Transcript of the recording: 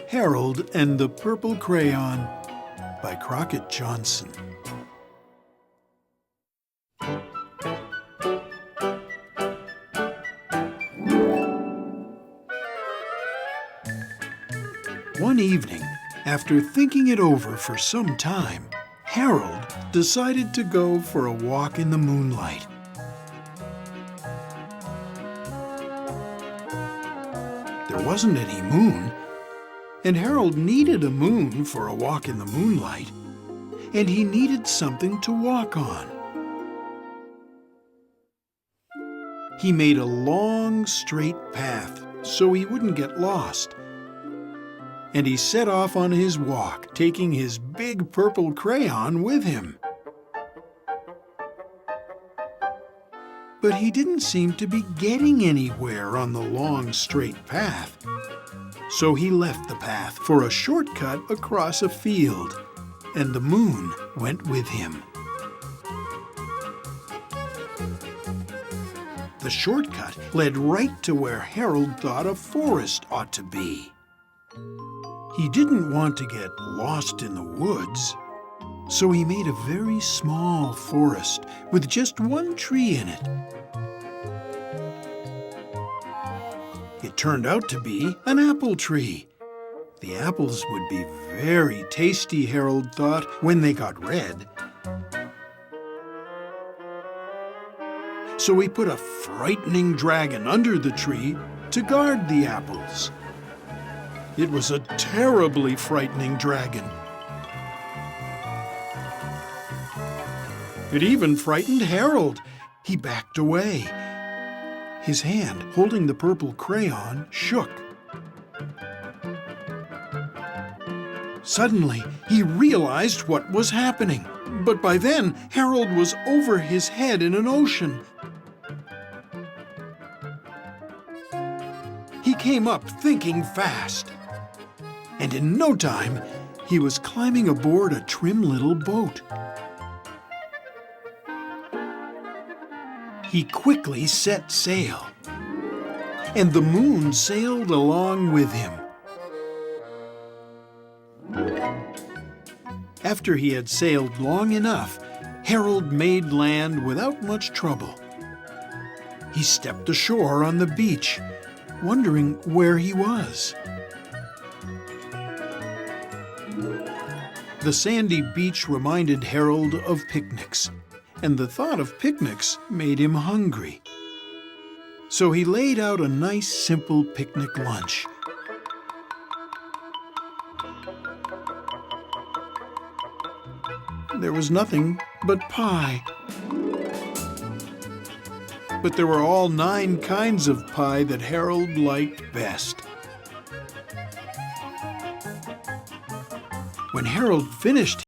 Harold and the Purple Crayon by Crockett Johnson. One evening, after thinking it over for some time, Harold decided to go for a walk in the moonlight. There wasn't any moon, and Harold needed a moon for a walk in the moonlight, and he needed something to walk on. He made a long, straight path so he wouldn't get lost, and he set off on his walk, taking his big purple crayon with him. But he didn't seem to be getting anywhere on the long, straight path. So he left the path for a shortcut across a field, and the moon went with him. The shortcut led right to where Harold thought a forest ought to be. He didn't want to get lost in the woods, so he made a very small forest with just one tree in it. It turned out to be an apple tree. The apples would be very tasty, Harold thought, when they got red. So he put a frightening dragon under the tree to guard the apples. It was a terribly frightening dragon. It even frightened Harold. He backed away. His hand, holding the purple crayon, shook. Suddenly, he realized what was happening. But by then, Harold was over his head in an ocean. He came up thinking fast. And in no time, he was climbing aboard a trim little boat. He quickly set sail, and the moon sailed along with him. After he had sailed long enough, Harold made land without much trouble. He stepped ashore on the beach, wondering where he was. The sandy beach reminded Harold of picnics, and the thought of picnics made him hungry. So he laid out a nice, simple picnic lunch. There was nothing but pie. But there were all 9 kinds of pie that Harold liked best. When Harold finished